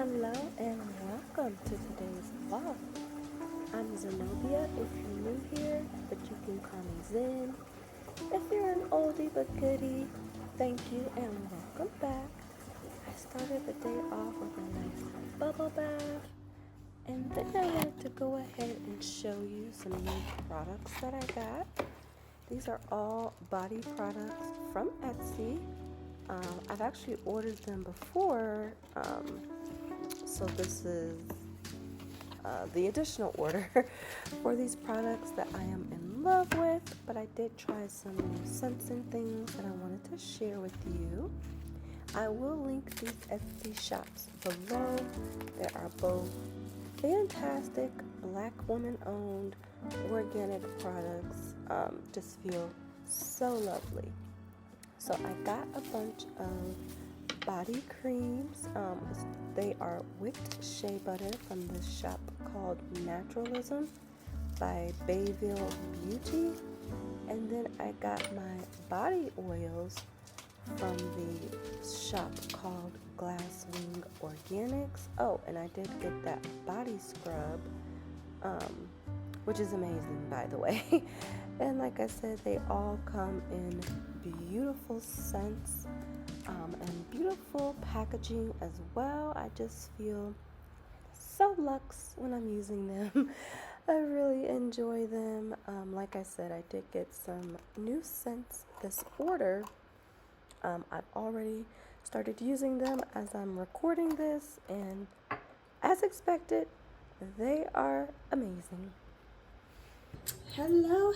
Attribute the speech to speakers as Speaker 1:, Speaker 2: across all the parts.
Speaker 1: Hello and welcome to today's vlog. I'm Zenobia if you're new here, but you can call me Zen. If you're an oldie but goodie, thank you and welcome back. I started the day off with a nice bubble bath, and then I wanted to go ahead and show you some new products that I got. These are all body products from Etsy. I've actually ordered them before, so this is the additional order for these products that I am in love with, but I did try some new scents and things that I wanted to share with you. I will link these Etsy shops below. There are both fantastic Black woman owned organic products, just feel so lovely. So I got a bunch of body creams. They are wicked shea butter from this shop called Naturalism by Bayville Beauty. And then I got my body oils from the shop called Glasswing Organics. Oh, and I did get that body scrub, which is amazing, by the way. And like I said, they all come in beautiful scents and beautiful packaging as well. I just feel so luxe when I'm using them. I really enjoy them. Like I said, I did get some new scents this order. I've already started using them as I'm recording this, and as expected, they are amazing. Hello,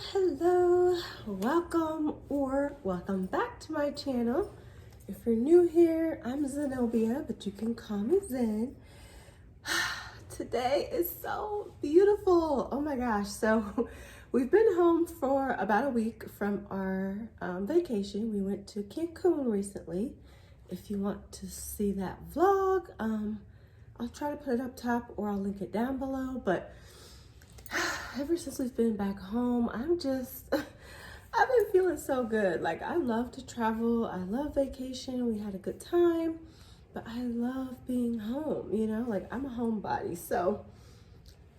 Speaker 1: welcome back to my channel. If you're new here, I'm Zenobia, but you can call me Zen. Today is so beautiful. Oh my gosh. So we've been home for about a week from our vacation. We went to Cancun recently. If you want to see that vlog, I'll try to put it up top or I'll link it down below. But ever since we've been back home, I've been feeling so good. Like, I love to travel. I love vacation. We had a good time. But I love being home, you know, like I'm a homebody. So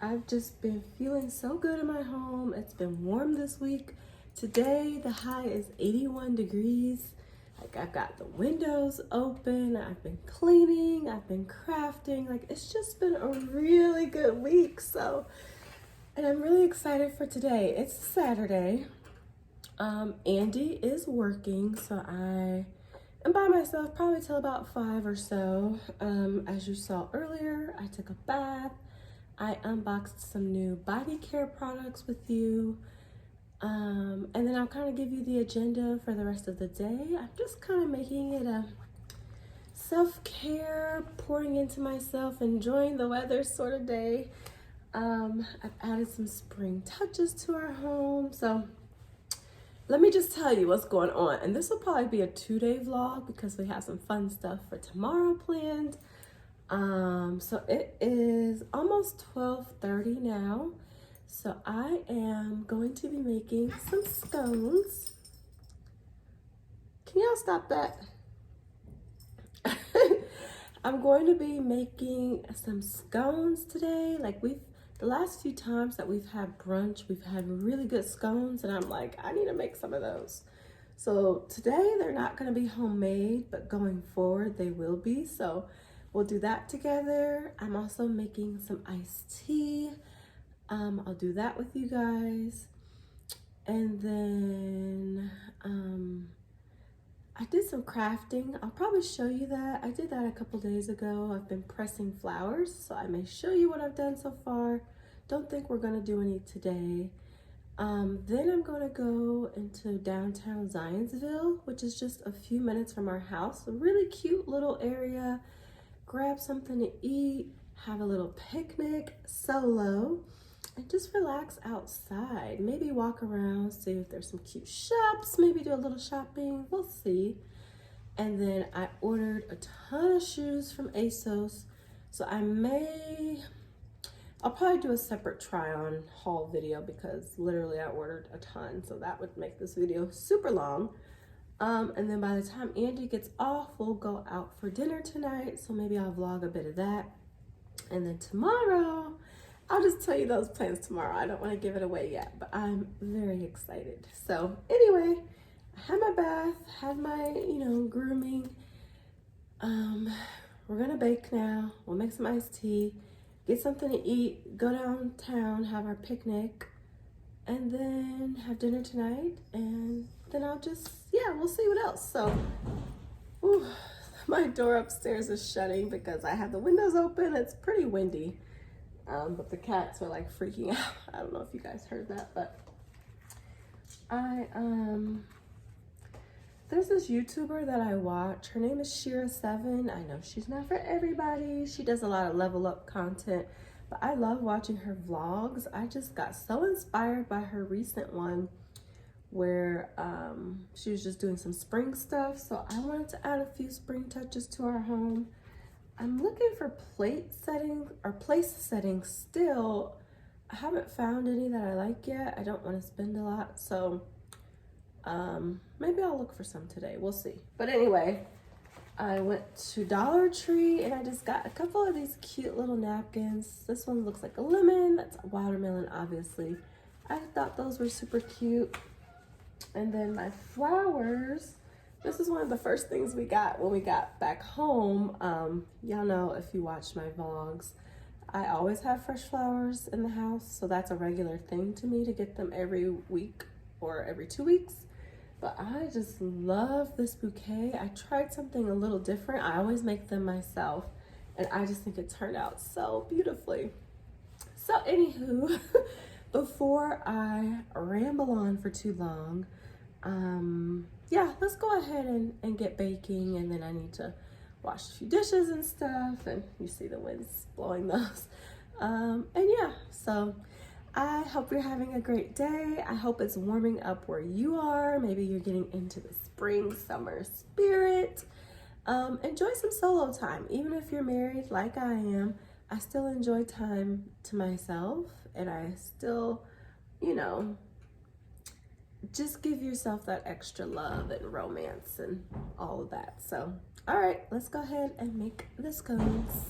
Speaker 1: I've just been feeling so good in my home. It's been warm this week. Today, the high is 81 degrees. Like, I've got the windows open. I've been cleaning. I've been crafting. Like, it's just been a really good week. So, and I'm really excited for today. It's Saturday. Andy is working, so I am by myself probably till about 5 or so. As you saw earlier, I took a bath. I unboxed some new body care products with you. And then I'll kind of give you the agenda for the rest of the day. I'm just kind of making it a self-care, pouring into myself, enjoying the weather sort of day. I've added some spring touches to our home. So let me just tell you what's going on. And this will probably be a 2-day vlog because we have some fun stuff for tomorrow planned. So it is almost 12:30 now. So I am going to be making some scones. Can y'all stop that? I'm going to be making some scones today. Like, the last few times that we've had brunch, we've had really good scones, and I'm like, I need to make some of those. So today they're not going to be homemade, but going forward they will be. So we'll do that together. I'm also making some iced tea. I'll do that with you guys. And then I did some crafting. I'll probably show you that. I did that a couple days ago. I've been pressing flowers, so I may show you what I've done so far. Don't think we're gonna do any today. Then I'm gonna go into downtown Zionsville, which is just a few minutes from our house. A really cute little area. Grab something to eat, have a little picnic solo, and just relax outside. Maybe walk around, see if there's some cute shops, maybe do a little shopping, we'll see. And then I ordered a ton of shoes from ASOS, so I'll probably do a separate try on haul video because literally I ordered a ton, so that would make this video super long.
Speaker 2: And then by the time Andy gets off, we'll go out for dinner tonight. So maybe I'll vlog a bit of that. And then tomorrow, I'll just tell you those plans tomorrow. I don't want to give it away yet, but I'm very excited. So anyway, I had my bath, had my, grooming. We're gonna bake now. We'll make some iced tea, get something to eat, go downtown, have our picnic, and then have dinner tonight. And then I'll just, we'll see what else. So, my door upstairs is shutting because I have the windows open. It's pretty windy, but the cats are like freaking out. I don't know if you guys heard that, but there's this YouTuber that I watch. Her name is Shira7. I know she's not for everybody. She does a lot of level up content, but I love watching her vlogs. I just got so inspired by her recent one where she was just doing some spring stuff. So I wanted to add a few spring touches to our home. I'm looking for place settings still. I haven't found any that I like yet. I don't want to spend a lot, so maybe I'll look for some today. We'll see. But anyway, I went to Dollar Tree and I just got a couple of these cute little napkins. This one looks like a lemon. That's a watermelon, obviously. I thought those were super cute. And then my flowers. This is one of the first things we got when we got back home. Y'all know if you watch my vlogs, I always have fresh flowers in the house. So that's a regular thing to me to get them every week or every 2 weeks. But I just love this bouquet. I tried something a little different. I always make them myself, and I just think it turned out so beautifully. So anywho, before I ramble on for too long, let's go ahead and get baking, and then I need to wash a few dishes and stuff, and you see the wind's blowing those. So I hope you're having a great day. I hope it's warming up where you are. Maybe you're getting into the spring, summer spirit. Enjoy some solo time. Even if you're married like I am, I still enjoy time to myself, and I still, just give yourself that extra love and romance and all of that. So, all right, let's go ahead and make the scones.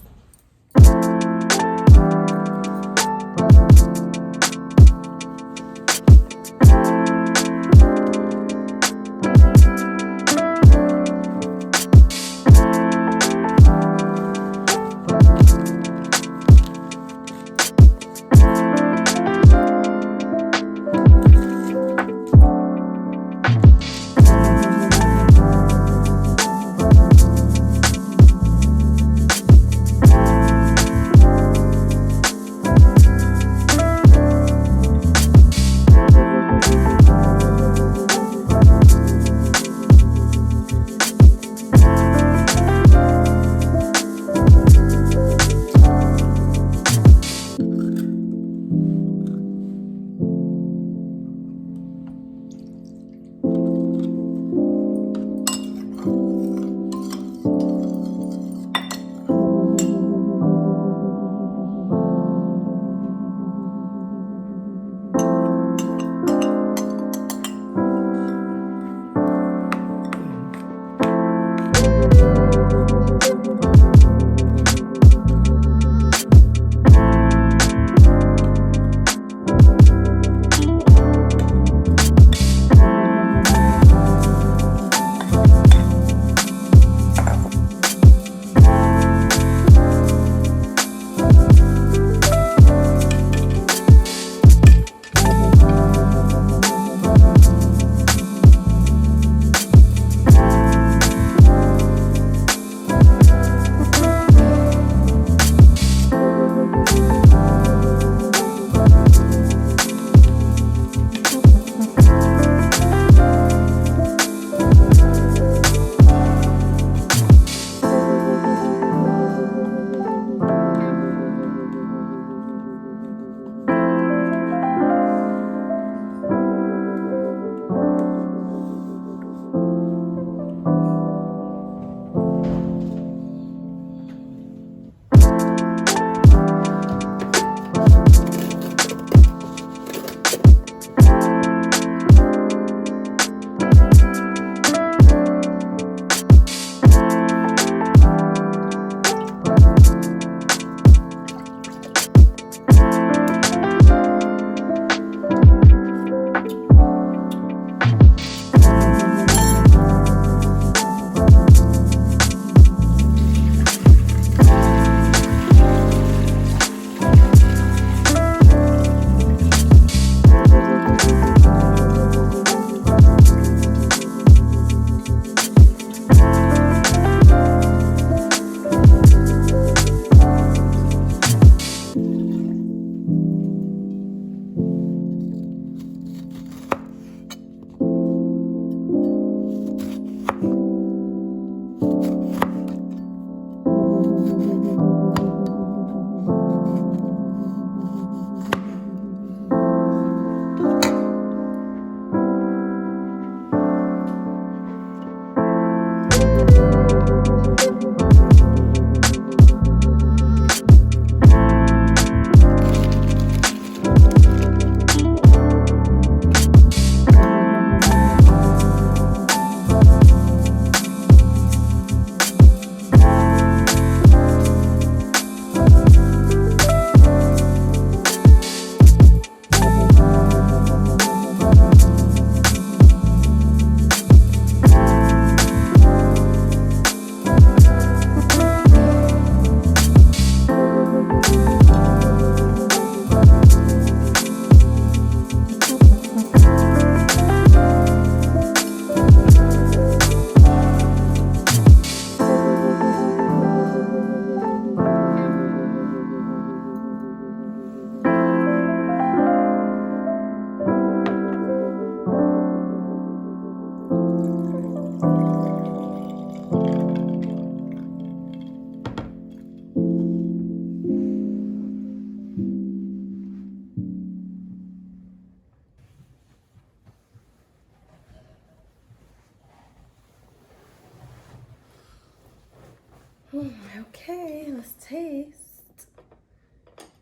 Speaker 2: Okay, let's taste.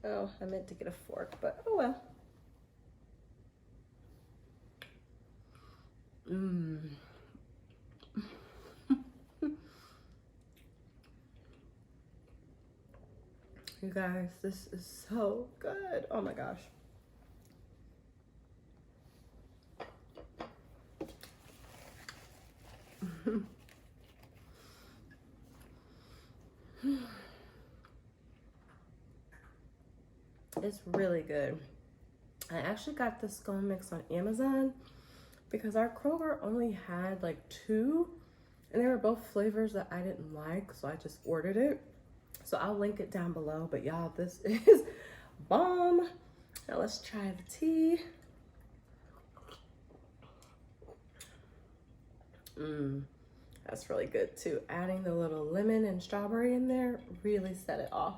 Speaker 2: Oh, I meant to get a fork, but oh well. Mmm. You guys, this is so good. Oh my gosh. It's really good. I actually got the scone mix on Amazon because our Kroger only had like 2 and they were both flavors that I didn't like, so I just ordered it. So I'll link it down below, but y'all, this is bomb. Now let's try the tea. That's really good too. Adding the little lemon and strawberry in there really set it off.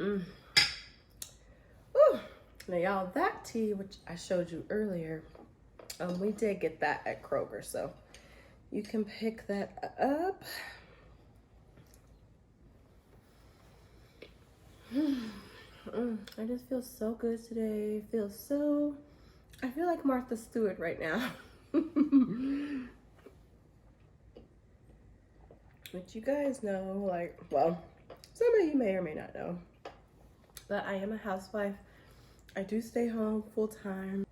Speaker 2: Ooh. Now y'all, that tea, which I showed you earlier, we did get that at Kroger, so you can pick that up. I just feel so good today. I feel like Martha Stewart right now. Which you guys know, like, well, some of you may or may not know, but I am a housewife. I do stay home full time.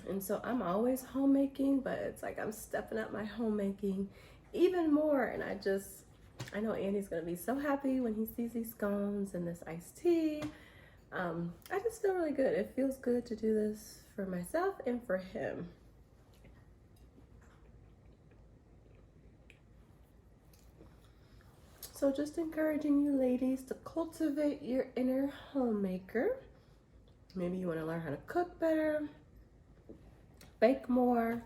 Speaker 2: And so I'm always homemaking, but it's like I'm stepping up my homemaking even more. And I know Andy's gonna be so happy when he sees these scones and this iced tea. I just feel really good. It feels good to do this for myself and for him. So just encouraging you ladies to cultivate your inner homemaker. Maybe you want to learn how to cook better, bake more,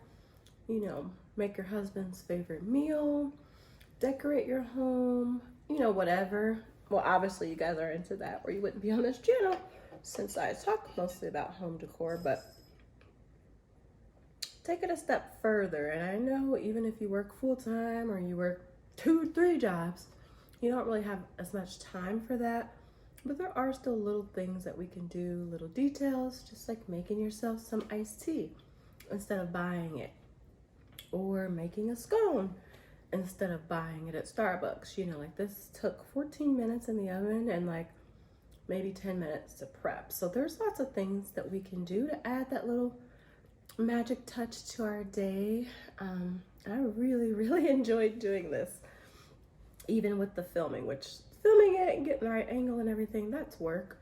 Speaker 2: you know, make your husband's favorite meal, decorate your home, you know, whatever. Well, obviously you guys are into that or you wouldn't be on this channel since I talk mostly about home decor, but take it a step further. And I know even if you work full-time or you work 2-3 jobs, you don't really have as much time for that, but there are still little things that we can do, little details, just like making yourself some iced tea instead of buying it, or making a scone instead of buying it at Starbucks. You know, like this took 14 minutes in the oven and like maybe 10 minutes to prep. So there's lots of things that we can do to add that little magic touch to our day. I really, really enjoyed doing this, even with the filming, which filming it and getting the right angle and everything, that's work.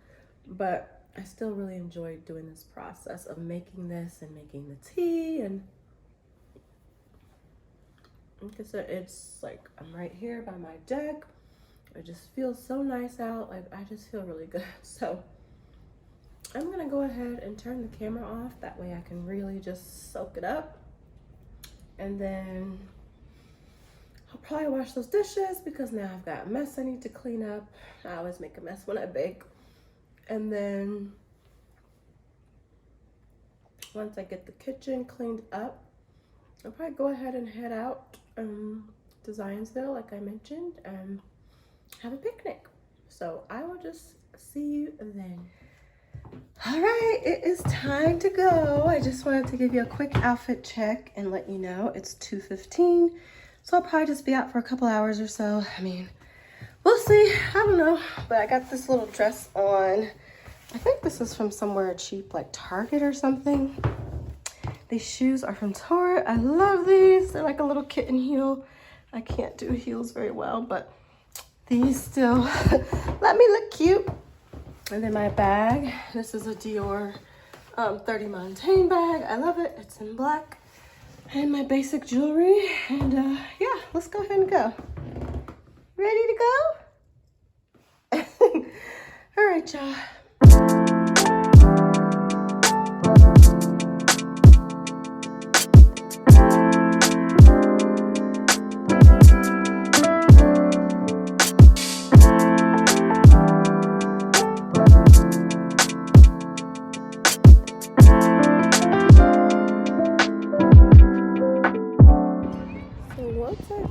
Speaker 2: But I still really enjoyed doing this process of making this and making the tea. And like I said, it's like I'm right here by my deck. It just feels so nice out. Like I just feel really good. So I'm gonna go ahead and turn the camera off. That way I can really just soak it up. And then I'll probably wash those dishes because now I've got a mess I need to clean up. I always make a mess when I bake. And then once I get the kitchen cleaned up, I'll probably go ahead and head out to Zionsville, like I mentioned, and have a picnic. So I will just see you then. All right, it is time to go. I just wanted to give you a quick outfit check and let you know it's 2:15. So I'll probably just be out for a couple hours or so. I mean, we'll see. I don't know. But I got this little dress on. I think this is from somewhere cheap, like Target or something. These shoes are from Torrid. I love these. They're like a little kitten heel. I can't do heels very well, but these still let me look cute. And then my bag. This is a Dior 30 Montaigne bag. I love it. It's in black. And my basic jewelry. And yeah, let's go ahead and go. Ready to go? All right, y'all.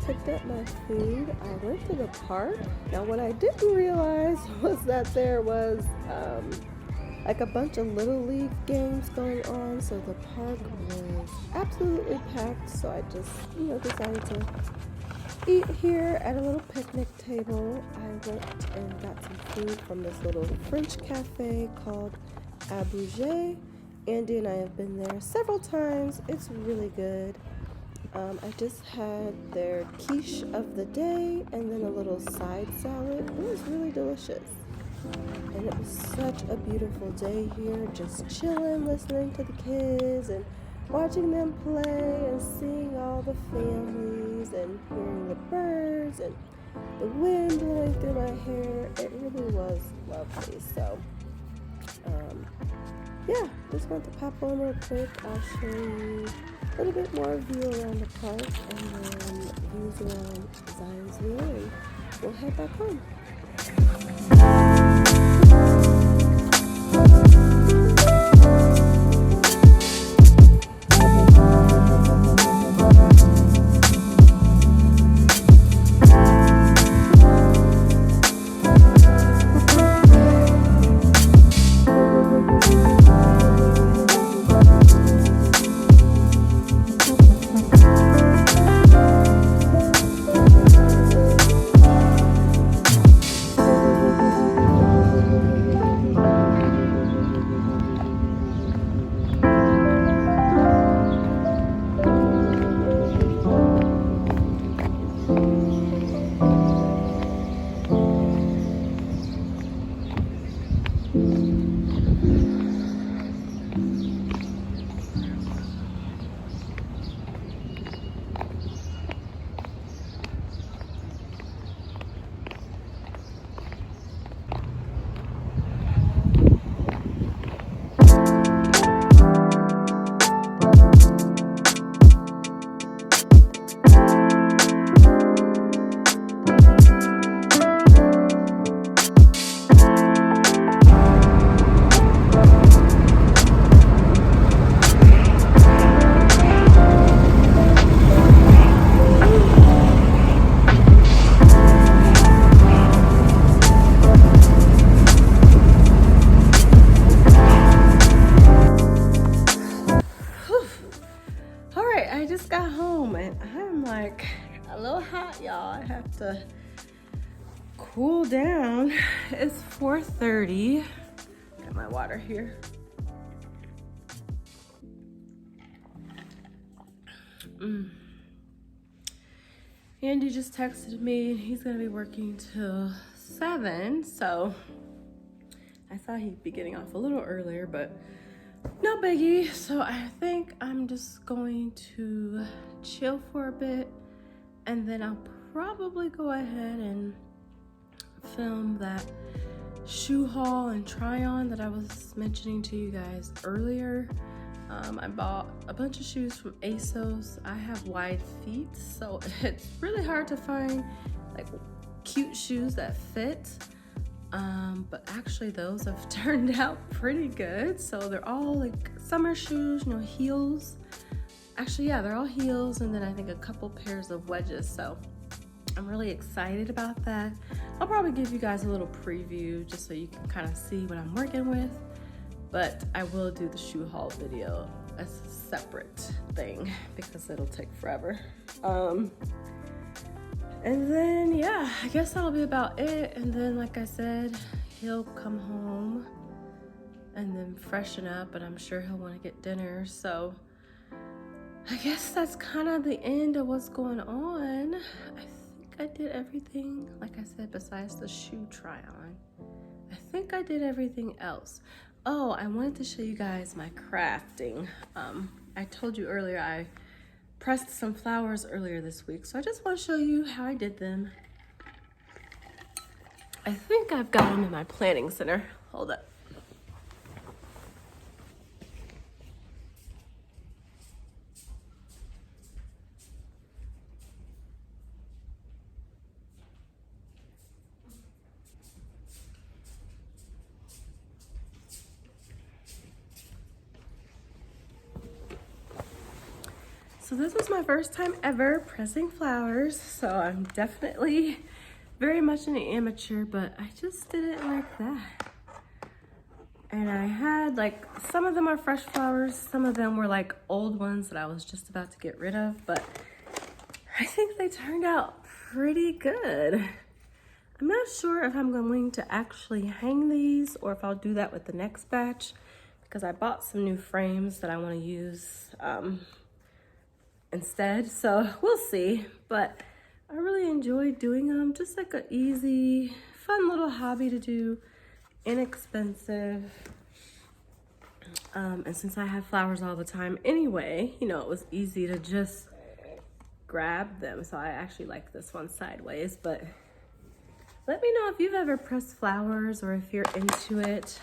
Speaker 2: Picked up my food.
Speaker 1: I went to the park. Now, what I didn't realize was that there was like a bunch of little league games going on, so the park was absolutely packed. So I just, decided to eat here at a little picnic table. I went and got some food from this little French cafe called Bouger. Andy and I have been there several times. It's really good. I just had their quiche of the day and then a little side salad. It was really delicious. And it was such a beautiful day here, just chilling, listening to the kids and watching them play and seeing all the families and hearing the birds and the wind blowing through my hair. It really was lovely. So, yeah, just want to pop on real quick. I'll show you a little bit more view around the park and then views around Zionsville, and we'll head back home. To cool down. It's 4:30. Got my water here. Andy just texted me. He's gonna be working till 7, so I thought he'd be getting off a little earlier, but no biggie. So I think I'm just going to chill for a bit, and then I'll probably go ahead and film that shoe haul and try on that I was mentioning to you guys earlier. I bought a bunch of shoes from ASOS. I have wide feet, so it's really hard to find like cute shoes that fit. But actually those have turned out pretty good. So they're all like summer shoes, heels. Actually, yeah, they're all heels, and then I think a couple pairs of wedges. So I'm really excited about that. I'll probably give you guys a little preview just so you can kind of see what I'm working with, but I will do the shoe haul video as a separate thing because it'll take forever. And then, yeah, I guess that'll be about it. And then, like I said, he'll come home and then freshen up, and I'm sure he'll want to get dinner. So I guess that's kind of the end of what's going on. I did everything, like I said, besides the shoe try on. I think I did everything else. Oh, I wanted to show you guys my crafting. I told you earlier I pressed some flowers earlier this week, so I just want to show you how I did them. I think I've got them in my planning center. Hold up.
Speaker 2: So this is my first time ever pressing flowers, so I'm definitely very much an amateur, but I just did it like that. And I had like, some of them are fresh flowers, some of them were like old ones that I was just about to get rid of, but I think they turned out pretty good. I'm not sure if I'm going to actually hang these or if I'll do that with the next batch, because I bought some new frames that I want to use instead, so we'll see. But I really enjoyed doing them, just like an easy, fun little hobby to do, inexpensive. And since I have flowers all the time anyway, you know, it was easy to just grab them. So I actually like this one sideways, but let me know if you've ever pressed flowers or if you're into it.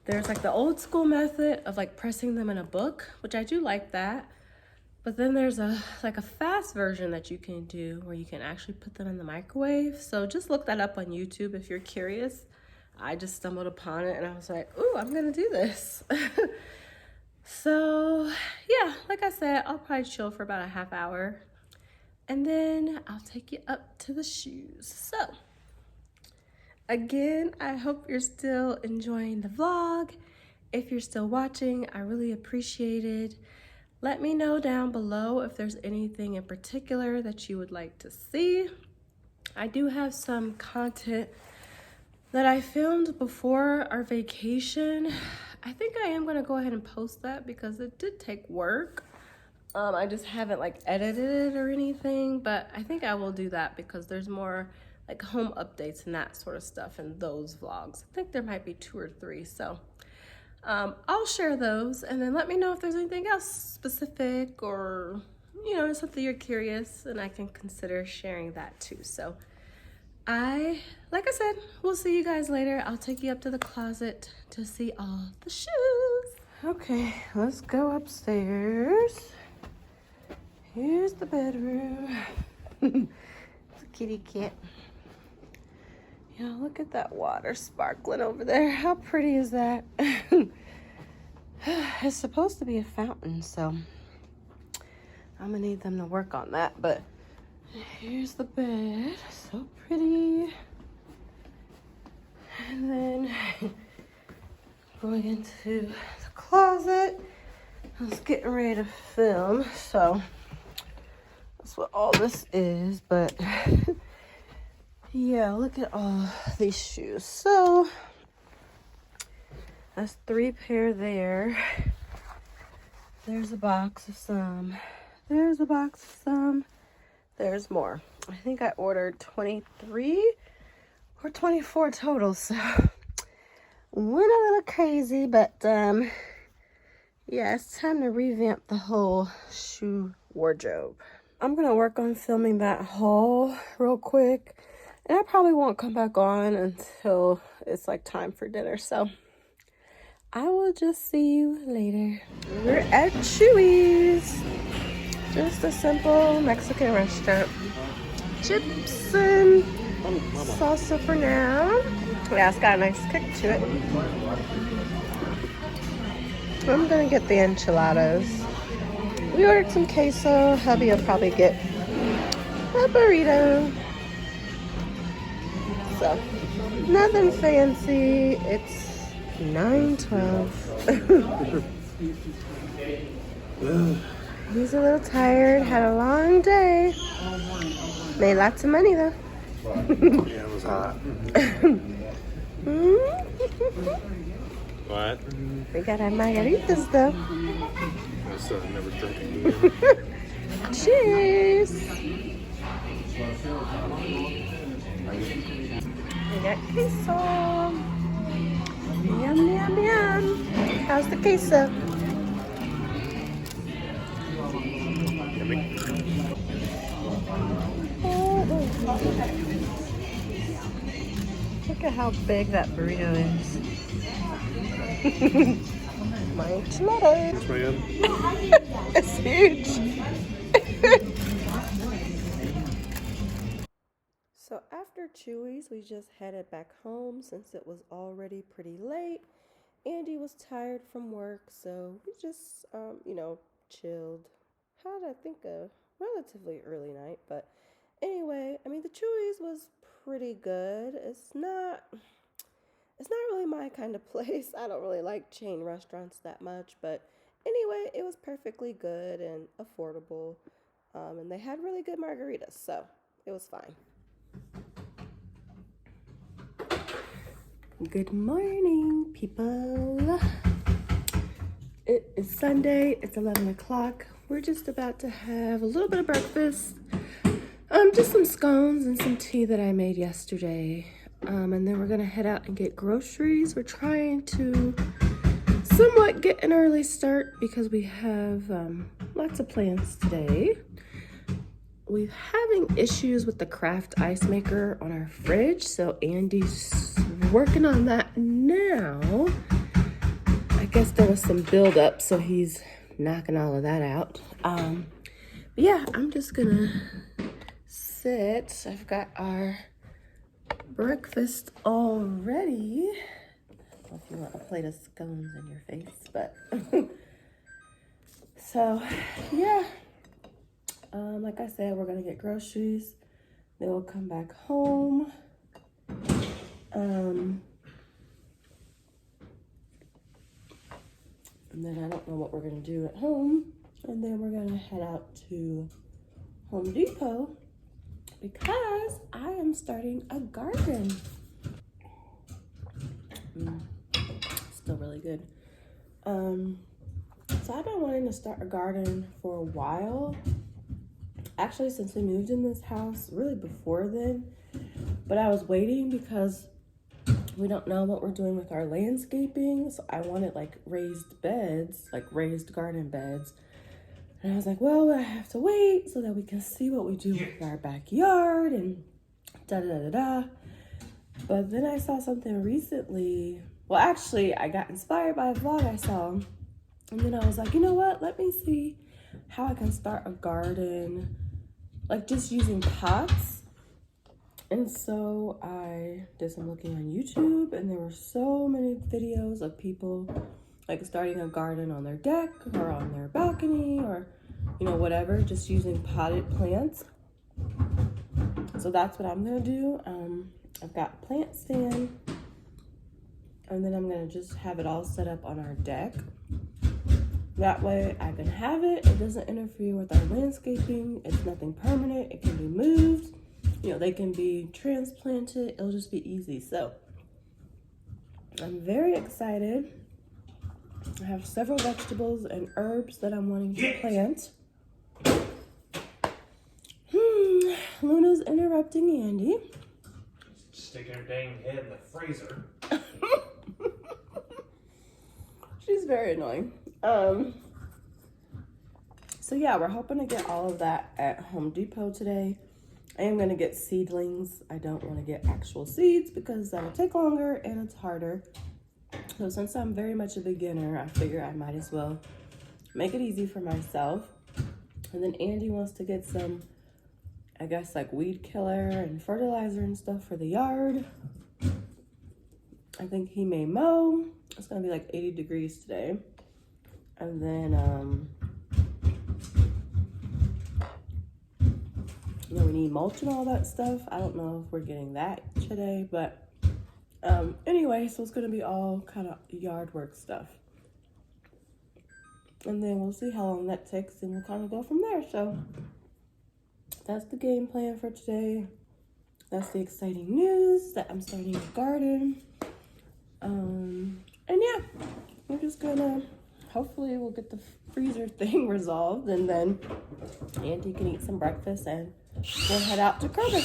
Speaker 2: There's like the old school method of like pressing them in a book, which I do like that. But then there's a fast version that you can do where you can actually put them in the microwave. So just look that up on YouTube if you're curious. I just stumbled upon it and I was like, ooh, I'm gonna do this. So yeah, like I said, I'll probably chill for about a half hour and then I'll take you up to the shoes. So again, I hope you're still enjoying the vlog. If you're still watching, I really appreciate it. Let me know down below if there's anything in particular that you would like to see. I do have some content that I filmed before our vacation. I think I am gonna go ahead and post that because it did take work. I just haven't like edited it or anything, but I think I will do that because there's more like home updates and that sort of stuff in those vlogs. I think there might be 2 or 3, so I'll share those, and then let me know if there's anything else specific or, you know, something you're curious, and I can consider sharing that too. So like I said, we'll see you guys later. I'll take you up to the closet to see all the shoes. Okay, let's go upstairs. Here's the bedroom. It's a kitty cat. Yeah, look at that water sparkling over there. How pretty is that? It's supposed to be a fountain, so I'm gonna need them to work on that, but here's the bed, so pretty. And then going into the closet. I was getting ready to film, so that's what all this is, but yeah, look at all these shoes. So that's 3 pair there. There's a box of some. There's a box of some. There's more. I think I ordered 23 or 24 total, so went a little crazy, but yeah, it's time to revamp the whole shoe wardrobe. I'm gonna work on filming that haul real quick, and I probably won't come back on until it's like time for dinner, so I will just see you later. We're at Chewy's. Just a simple Mexican restaurant. Chips and salsa for now. Yeah, it's got a nice kick to it. I'm gonna get the enchiladas. We ordered some queso. Hubby will probably get a burrito. So, nothing fancy. It's 9:12. He's a little tired, had a long day. Made lots of money though.
Speaker 3: Yeah, it was hot. What?
Speaker 2: We got our margaritas though.
Speaker 3: My son never drinking again.
Speaker 2: Cheers! We got queso. Yum, yum, yum. How's the queso?
Speaker 3: Yummy.
Speaker 2: Look at how big that burrito is. My enchiladas.
Speaker 3: Man.
Speaker 2: It's huge. So after Chewy's, we just headed back home since it was already pretty late. Andy was tired from work, so we just, you know,
Speaker 1: chilled. Had, I think, a relatively early night, but anyway, I mean, the Chewy's was pretty good. It's not really my kind of place. I don't really like chain restaurants that much, but anyway, it was perfectly good and affordable. And they had really good margaritas, so it was fine. Good morning, people. It is Sunday. It's 11 o'clock. We're just about to have a little bit of breakfast. Just some scones and some tea that I made yesterday. And then we're gonna head out and get groceries. We're trying to somewhat get an early start because we have lots of plans today. We're having issues with the craft ice maker on our fridge, so Andy's working on that now. I guess there was some buildup, so he's knocking all of that out. But yeah, I'm just gonna sit. I've got our breakfast all ready. I don't know if you want a plate of scones in your face, but so yeah. Like I said, we're gonna get groceries. Then we'll come back home. And then I don't know what we're gonna do at home. And then we're gonna head out to Home Depot because I am starting a garden. Still really good. So I've been wanting to start a garden for a while. Actually, since we moved in this house, really before then. But I was waiting because we don't know what we're doing with our landscaping. So I wanted like raised beds, like raised garden beds. And I was like, well, I have to wait so that we can see what we do with our backyard and da-da-da-da-da. But then I saw something recently. Well, actually, I got inspired by a vlog I saw. And then I was like, you know what? Let me see how I can start a garden, like just using pots. And so I did some looking on YouTube, and there were so many videos of people like starting a garden on their deck or on their balcony or, you know, whatever, just using potted plants. So that's what I'm gonna do. I've got a plant stand, and then I'm gonna just have it all set up on our deck. That way I can have it. It doesn't interfere with our landscaping. It's nothing permanent. It can be moved. You know, they can be transplanted. It'll just be easy. So I'm very excited. I have several vegetables and herbs that I'm wanting to plant. Luna's interrupting Andy.
Speaker 3: Sticking her dang head in the freezer.
Speaker 1: She's very annoying. So yeah, we're hoping to get all of that at Home Depot today. I am gonna get seedlings. I don't want to get actual seeds because that'll take longer and it's harder. So since I'm very much a beginner, I figure I might as well make it easy for myself. And then Andy wants to get some, I guess, like weed killer and fertilizer and stuff for the yard. I think he may mow. It's gonna be like 80 degrees today. And then, you know, we need mulch and all that stuff. I don't know if we're getting that today, but anyway, so it's gonna be all kind of yard work stuff. And then we'll see how long that takes and we'll kind of go from there. So that's the game plan for today. That's the exciting news that I'm starting a garden. And yeah, we're just gonna, hopefully we'll get the freezer thing resolved and then Andy can eat some breakfast and we'll head out to Kroger.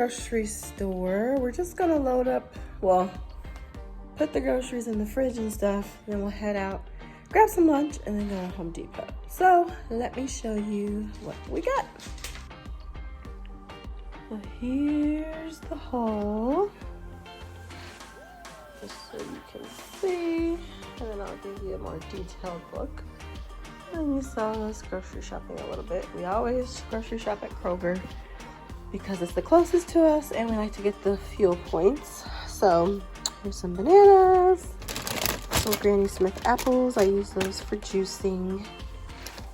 Speaker 2: grocery store. We're just gonna load up, well, put the groceries in the fridge and stuff, then we'll head out, grab some lunch, and then go to Home Depot. So let me show you what we got. So here's the haul, just so you can see, and then I'll give you a more detailed look. And you saw us grocery shopping a little bit. We always grocery shop at Kroger because it's the closest to us and we like to get the fuel points. So here's some bananas, some Granny Smith apples. I use those for juicing.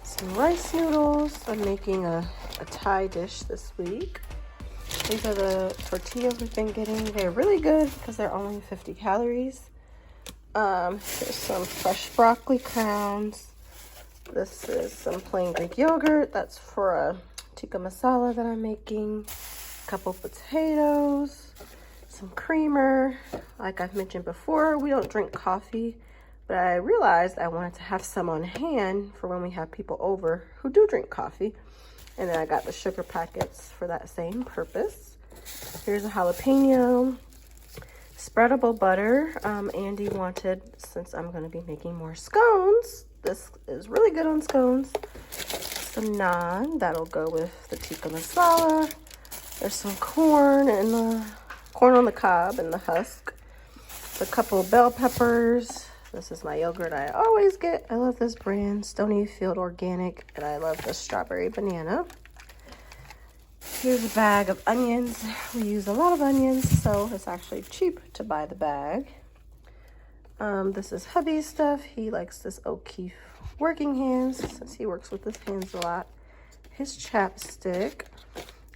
Speaker 2: Some rice noodles. I'm making a Thai dish this week. These are the tortillas we've been getting. They're really good because they're only 50 calories. Here's some fresh broccoli crowns. This is some plain Greek yogurt. That's for a tikka masala that I'm making. A couple potatoes, some creamer. Like I've mentioned before, we don't drink coffee, but I realized I wanted to have some on hand for when we have people over who do drink coffee. And then I got the sugar packets for that same purpose. Here's a jalapeno. Spreadable butter. Andy wanted, since I'm going to be making more scones, this is really good on scones. Some naan, that'll go with the tikka masala. There's some corn and the corn on the cob and the husk. A couple bell peppers. This is my yogurt I always get. I love this brand, Stonyfield Organic, and I love the strawberry banana. Here's a bag of onions. We use a lot of onions, so it's actually cheap to buy the bag. This is hubby's stuff. He likes this O'Keefe working hands since he works with his hands a lot. His chapstick.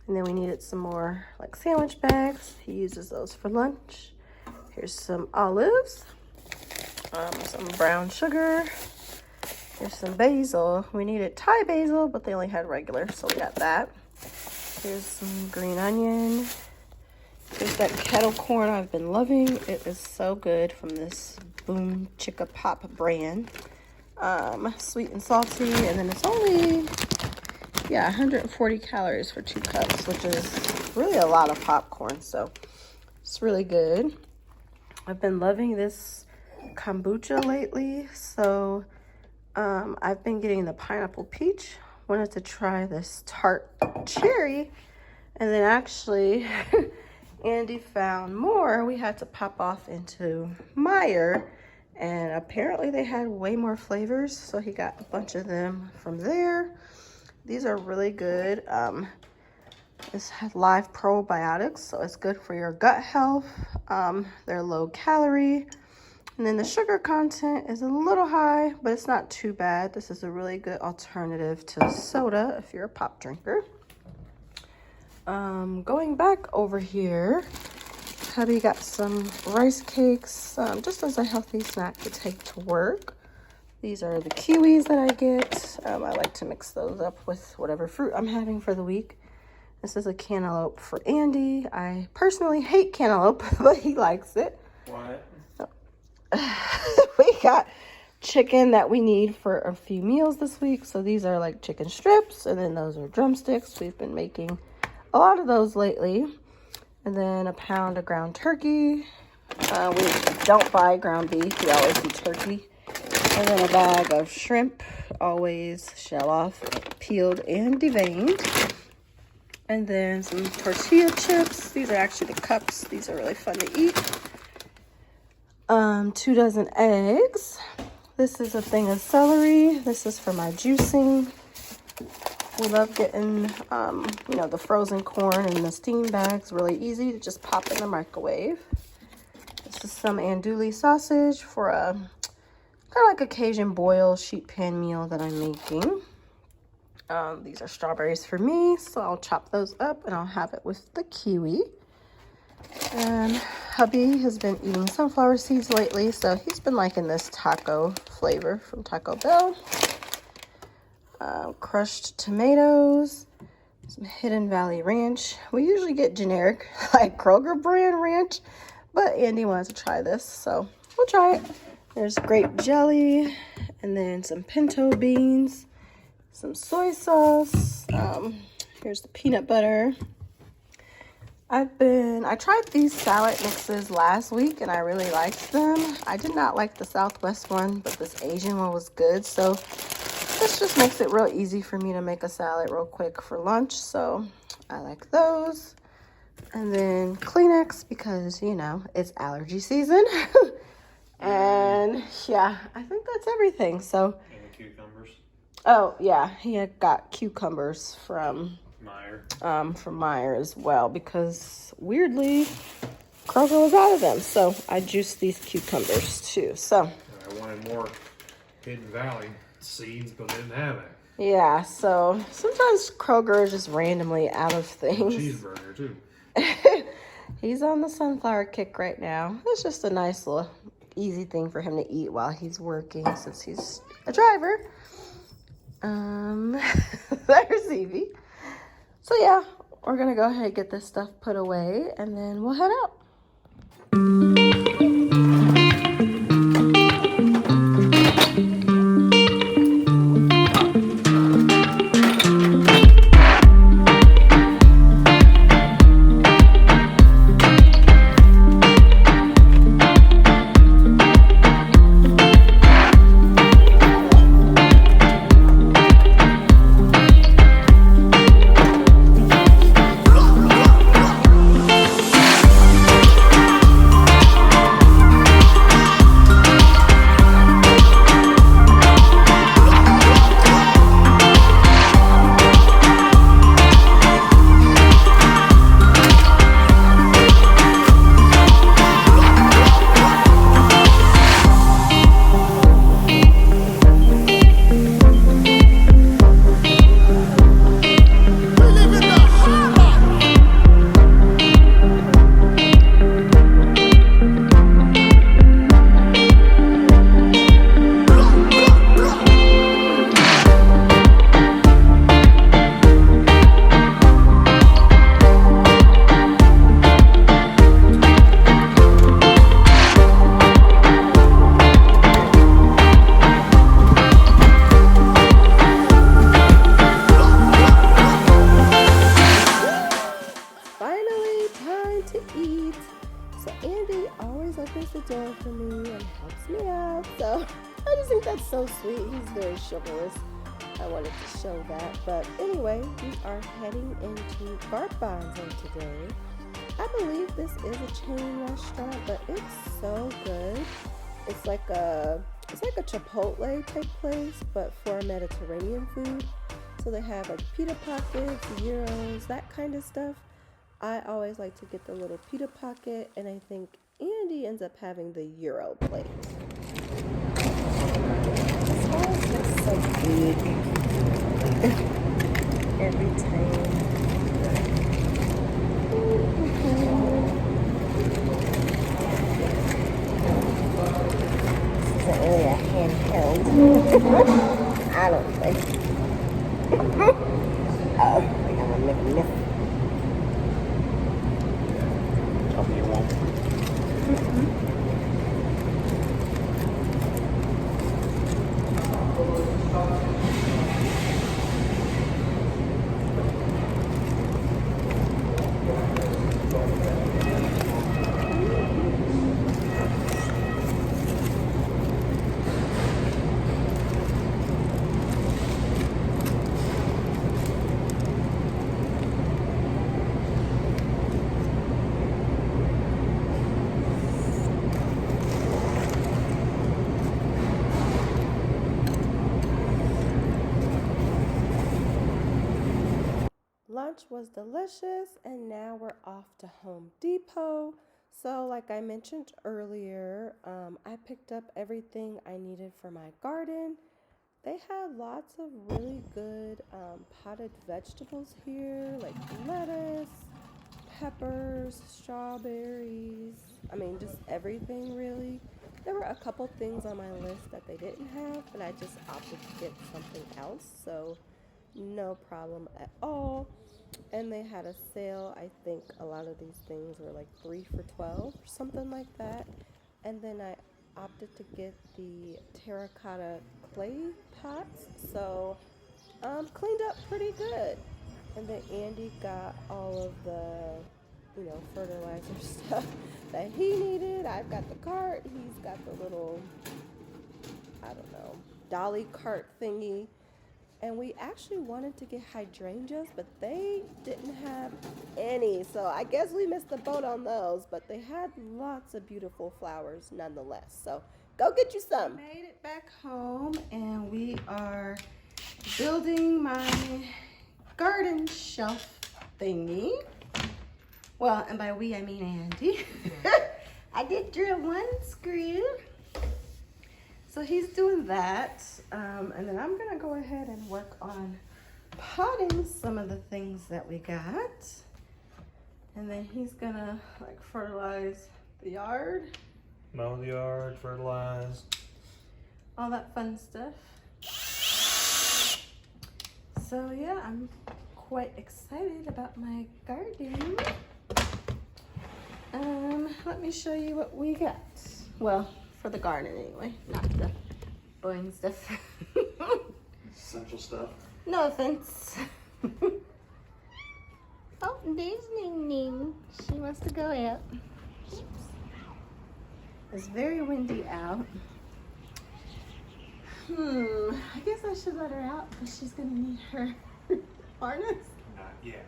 Speaker 2: And then we needed some more like sandwich bags. He uses those for lunch. Here's some olives. Some brown sugar. Here's some basil. We needed Thai basil, but they only had regular, so we got that. Here's some green onion. Here's that kettle corn I've been loving. It is so good from this Boom Chicka Pop brand. Sweet and salty, and then it's only, 140 calories for 2 cups, which is really a lot of popcorn, so it's really good. I've been loving this kombucha lately, so I've been getting the pineapple peach. Wanted to try this tart cherry, and then actually Andy found more. We had to pop off into Meijer, and apparently they had way more flavors, so he got a bunch of them from there. These are really good. This has live probiotics, so it's good for your gut health. They're low calorie. And then the sugar content is a little high, but it's not too bad. This is a really good alternative to soda if you're a pop drinker. Going back over here, hubby got some rice cakes, just as a healthy snack to take to work. These are the kiwis that I get. I like to mix those up with whatever fruit I'm having for the week. This is a cantaloupe for Andy. I personally hate cantaloupe, but he likes it.
Speaker 3: What?
Speaker 2: We got chicken that we need for a few meals this week. So these are like chicken strips, and then those are drumsticks. We've been making a lot of those lately. And then a pound of ground turkey. We don't buy ground beef. We always do turkey. And then a bag of shrimp, always shell off, peeled and deveined. And then some tortilla chips. These are actually the cups. These are really fun to eat. 2 dozen eggs. This is a thing of celery. This is for my juicing. We love getting, the frozen corn in the steam bags. Really easy to just pop in the microwave. This is some andouille sausage for a kind of like a Cajun boil sheet pan meal that I'm making. These are strawberries for me, so I'll chop those up and I'll have it with the kiwi. And hubby has been eating sunflower seeds lately, so he's been liking this taco flavor from Taco Bell. Crushed tomatoes, some Hidden Valley Ranch. We usually get generic, like Kroger brand ranch, but Andy wanted to try this, so we'll try it. There's grape jelly, and then some pinto beans, some soy sauce. Here's the peanut butter. I tried these salad mixes last week and I really liked them. I did not like the Southwest one, but this Asian one was good. So this just makes it real easy for me to make a salad real quick for lunch. So I like those. And then Kleenex because, you know, it's allergy season. And yeah, I think that's everything. So.
Speaker 3: And the cucumbers.
Speaker 2: Oh yeah, he had got cucumbers from Meyer as well because weirdly Kroger was out of them, so I juiced these cucumbers too. So
Speaker 3: I wanted more Hidden Valley seeds, but didn't have it.
Speaker 2: yeah, so sometimes Kroger is just randomly out of things.
Speaker 3: Cheeseburger too.
Speaker 2: He's on the sunflower kick right now. It's just a nice little easy thing for him to eat while he's working since he's a driver. There's Evie. So yeah, we're gonna go ahead and get this stuff put away and then we'll head out. So sweet. He's very chivalrous. I wanted to show that. But anyway, we are heading into Garbanzo today. I believe this is a chain restaurant, but it's so good. It's like a Chipotle type place, but for Mediterranean food. So they have like pita pockets, gyros, that kind of stuff. I always like to get the little pita pocket, and I think Andy ends up having the gyro plate. It's so big every time. This isn't really a handheld. I don't think. Oh, I gotta make a miss.
Speaker 3: Tell me you won't.
Speaker 1: Lunch was delicious, and now we're off to Home Depot. So like I mentioned earlier, I picked up everything I needed for my garden. They had lots of really good potted vegetables here, like lettuce, peppers, strawberries. I mean, just everything really. There were a couple things on my list that they didn't have, but I just opted to get something else, so no problem at all. And they had a sale. I think a lot of these things were like 3 for $12 or something like that. And then I opted to get the terracotta clay pots, so cleaned up pretty good. And then Andy got all of the you know, fertilizer stuff that he needed. I've got the cart. He's got the little, I don't know, dolly cart thingy. And we actually wanted to get hydrangeas, but they didn't have any. So I guess we missed the boat on those, but they had lots of beautiful flowers nonetheless. So go get you some.
Speaker 2: Made it back home, and we are building my garden shelf thingy. Well, and by we I mean Andy. I did drill one screw. So he's doing that, and then I'm gonna go ahead and work on potting some of the things that we got. And then he's gonna like fertilize the yard.
Speaker 3: Mow the yard, fertilize.
Speaker 2: All that fun stuff. So yeah, I'm quite excited about my garden. Let me show you what we got. Well, for the garden anyway, not the boring stuff.
Speaker 3: Essential stuff.
Speaker 2: No offense. Oh, there's Ning Ning. She wants to go out. Oops. It's very windy out. I guess I should let her out because she's gonna need her harness.
Speaker 3: Not yet.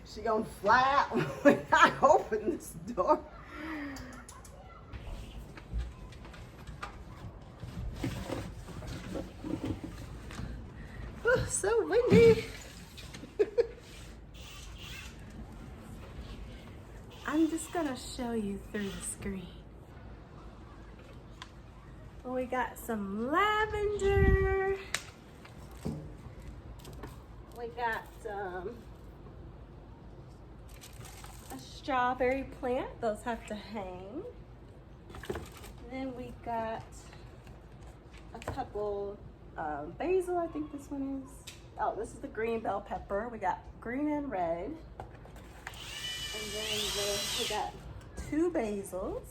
Speaker 2: She gonna fly out when I open this door. Oh, so windy. I'm just gonna show you through the screen. Well, we got some lavender. We got a strawberry plant. Those have to hang. Then we got a couple basil, I think this one is. Oh, this is the green bell pepper. We got green and red. And then we got 2 basils.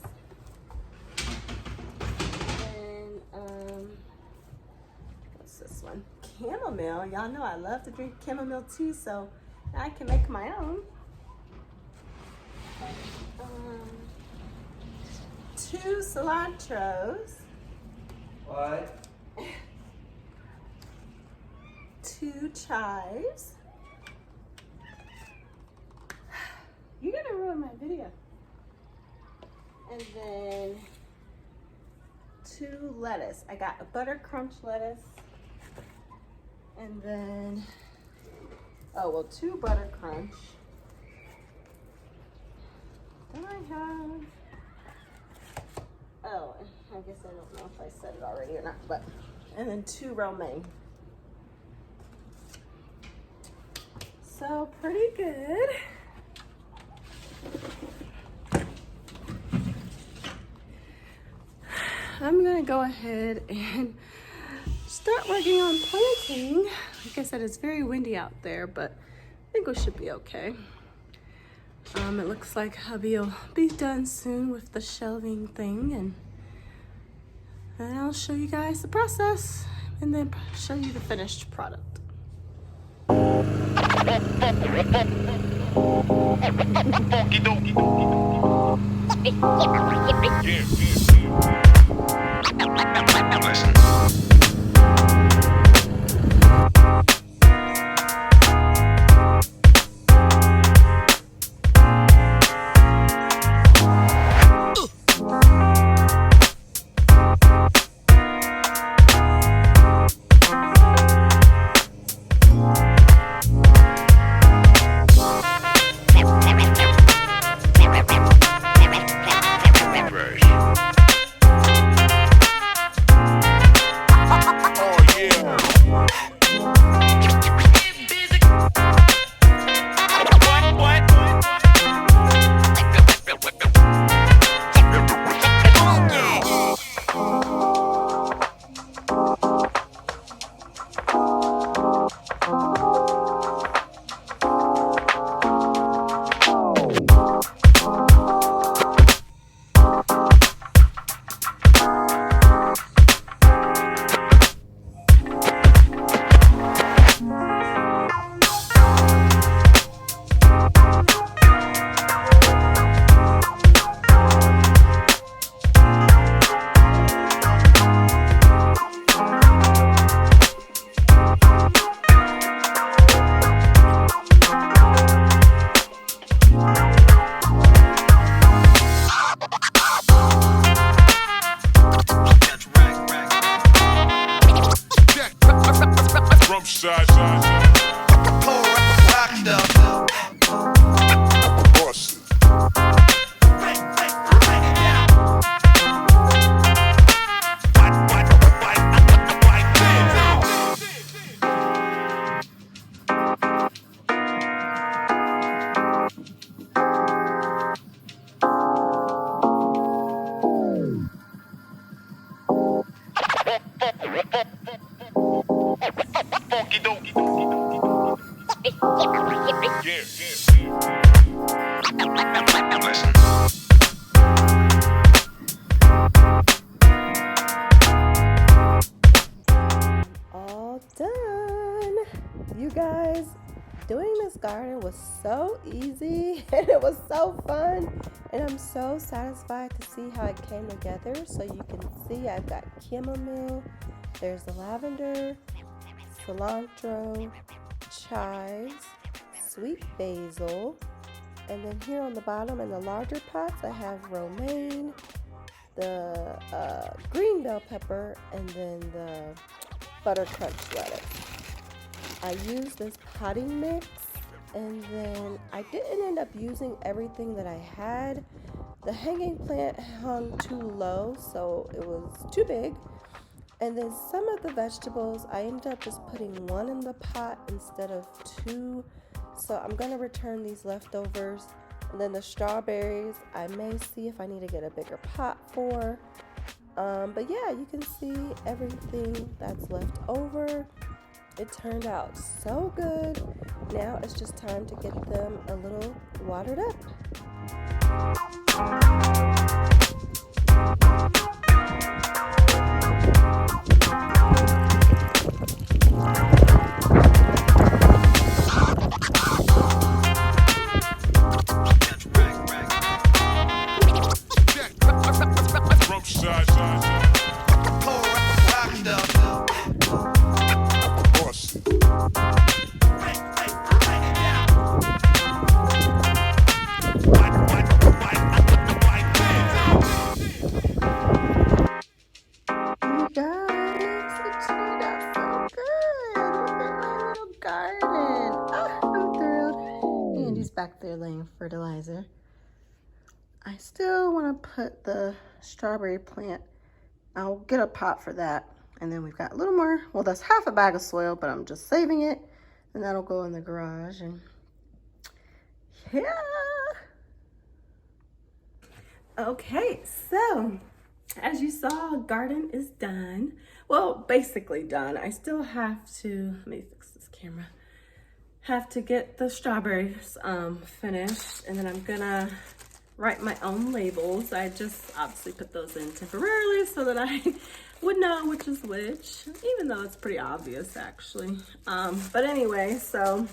Speaker 2: And then, what's this one? Chamomile. Y'all know I love to drink chamomile tea, so I can make my own. 2 cilantros.
Speaker 3: What?
Speaker 2: 2 chives. You're gonna ruin my video. And then 2 lettuce. I got a butter crunch lettuce. And then, oh, well, 2 butter crunch. Then I have, oh, I guess I don't know if I said it already or not, but, and then 2 romaine. So pretty good. I'm gonna go ahead and start working on planting. Like I said, it's very windy out there, but I think we should be okay. It looks like hubby will be done soon with the shelving thing, and then I'll show you guys the process and then show you the finished product.
Speaker 4: side.
Speaker 1: All done. You guys, doing this garden was so easy and it was so fun, and I'm so satisfied to see how it came together. So you can see I've got chamomile, there's the lavender, cilantro, chives, sweet basil, and then here on the bottom in the larger pots I have romaine, the green bell pepper, and then the butter crunch lettuce. I used this potting mix, and then I didn't end up using everything that I had. The hanging plant hung too low, so it was too big. And then some of the vegetables, I ended up just putting one in the pot instead of two. So I'm gonna return these leftovers. And then the strawberries, I may see if I need to get a bigger pot for. But yeah, you can see everything that's left over. It turned out so good. Now it's just time to get them a little watered up. Back there laying fertilizer. I still want to put the strawberry plant. I'll get a pot for that. And then we've got a little more. Well, that's half a bag of soil, but I'm just saving it. And that'll go in the garage. And yeah. Okay, so as you saw, garden is done. Well, basically done. I still have to, let me fix this camera. Have to get the strawberries finished, and then I'm gonna write my own labels. I just obviously put those in temporarily so that I would know which is which, even though it's pretty obvious actually. But anyway, so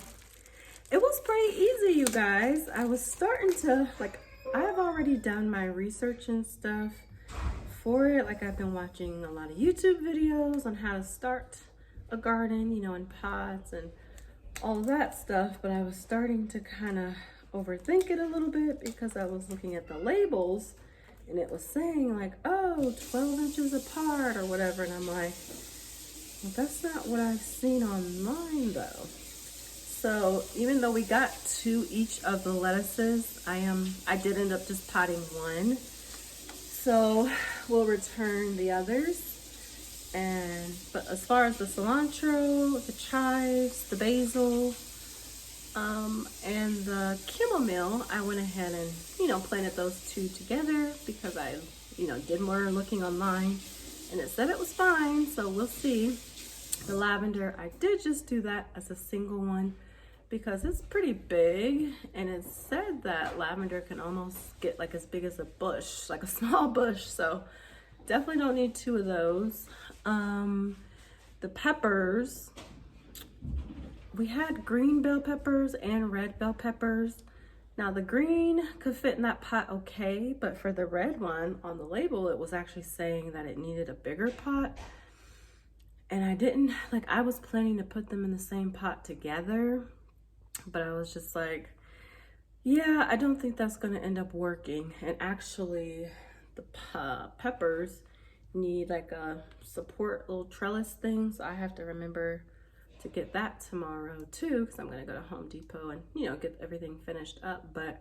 Speaker 1: it was pretty easy, you guys. I was starting to, like, I've already done my research and stuff for it. Like, I've been watching a lot of YouTube videos on how to start a garden, you know, in pots and all that stuff, but I was starting to kind of overthink it a little bit because I was looking at the labels and it was saying like, oh, 12 inches apart or whatever, and I'm like, well, that's not what I've seen online though. So even though we got 2 each of the lettuces, I did end up just potting one, so we'll return the others. But as far as the cilantro, the chives, the basil, and the chamomile, I went ahead and, you know, planted those 2 together because I, you know, did more looking online and it said it was fine, so we'll see. The lavender, I did just do that as a single one because it's pretty big, and it said that lavender can almost get like as big as a bush, like a small bush, so definitely don't need 2 of those. The peppers, we had green bell peppers and red bell peppers. Now the green could fit in that pot okay, but for the red one on the label, it was actually saying that it needed a bigger pot. And I didn't, like, I was planning to put them in the same pot together, but I was just like, yeah, I don't think that's gonna end up working. And actually the peppers need like a support little trellis thing, so I have to remember
Speaker 2: to get that tomorrow too, because I'm going to go to Home Depot and, you know, get everything finished up. But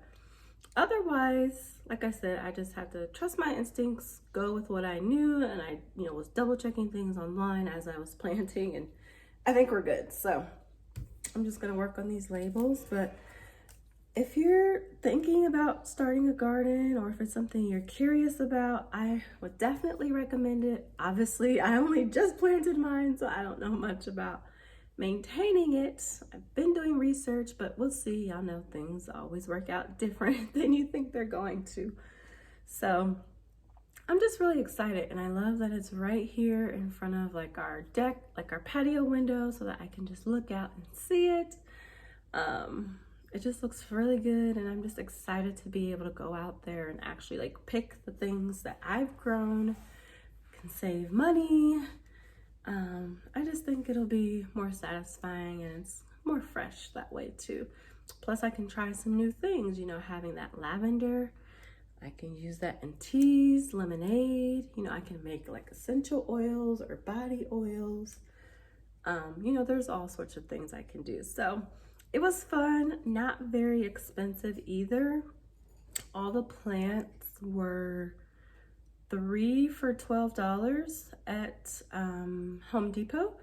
Speaker 2: otherwise, like I said, I just had to trust my instincts, go with what I knew, and I, you know, was double checking things online as I was planting, and I think we're good. So I'm just going to work on these labels. But if you're thinking about starting a garden, or if it's something you're curious about, I would definitely recommend it. Obviously, I only just planted mine, so I don't know much about maintaining it. I've been doing research, but we'll see. Y'all know things always work out different than you think they're going to. So I'm just really excited, and I love that it's right here in front of like our deck, like our patio window, so that I can just look out and see it. It just looks really good, and I'm just excited to be able to go out there and actually like pick the things that I've grown, can save money. I just think it'll be more satisfying, and it's more fresh that way too. Plus I can try some new things, you know, having that lavender. I can use that in teas, lemonade, you know, I can make like essential oils or body oils. You know, there's all sorts of things I can do. So it was fun, not very expensive either. All the plants were 3 for $12 at Home Depot.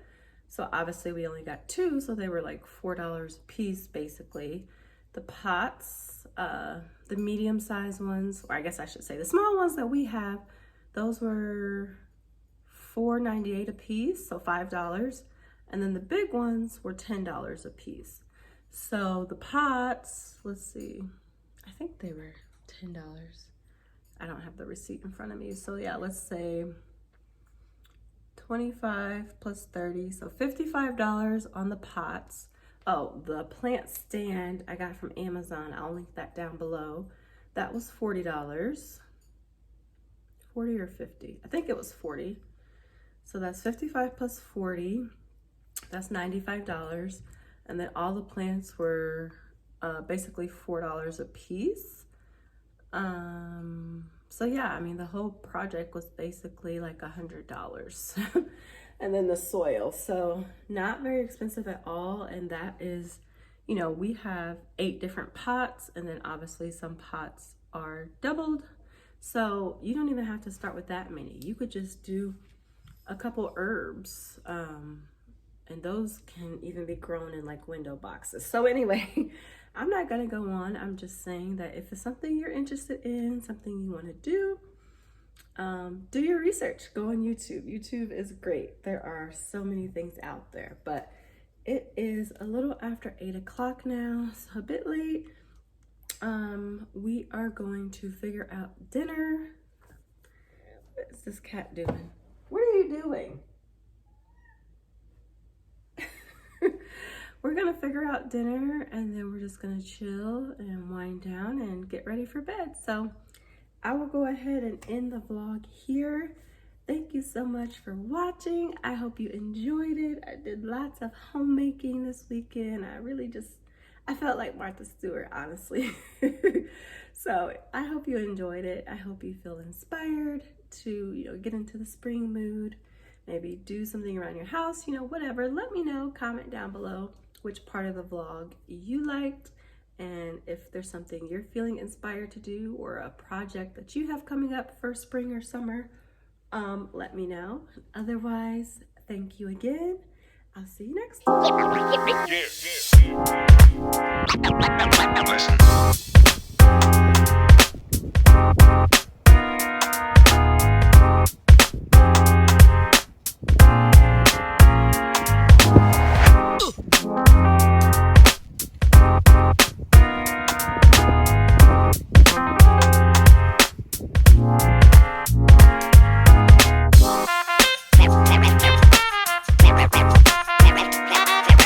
Speaker 2: So obviously we only got 2, so they were like $4 a piece basically. The pots, the medium-sized ones, or I guess I should say the small ones that we have, those were $4.98 a piece, so $5. And then the big ones were $10 a piece. So the pots, let's see, I think they were $10. I don't have the receipt in front of me. So yeah, let's say 25 plus 30, so $55 on the pots. Oh, the plant stand I got from Amazon, I'll link that down below. That was $40. 40 or 50? I think it was 40. So that's 55 plus 40, that's $95. And then all the plants were basically $4 a piece. So yeah, I mean, the whole project was basically like $100. And then the soil, so not very expensive at all. And that is, you know, we have 8 different pots, and then obviously some pots are doubled. So you don't even have to start with that many. You could just do a couple herbs, and those can even be grown in like window boxes. So anyway, I'm not gonna go on. I'm just saying that if it's something you're interested in, something you wanna do your research. Go on YouTube. YouTube is great. There are so many things out there, but it is a little after 8 o'clock now, so a bit late. We are going to figure out dinner. What is this cat doing? What are you doing? We're gonna figure out dinner, and then we're just gonna chill and wind down and get ready for bed. So I will go ahead and end the vlog here. Thank you so much for watching. I hope you enjoyed it. I did lots of homemaking this weekend. I felt like Martha Stewart, honestly. So I hope you enjoyed it. I hope you feel inspired to, you know, get into the spring mood. Maybe do something around your house, you know, whatever. Let me know, comment down below which part of the vlog you liked, and if there's something you're feeling inspired to do, or a project that you have coming up for spring or summer, let me know. Otherwise, thank you again. I'll see you next time.
Speaker 4: Yeah. Listen.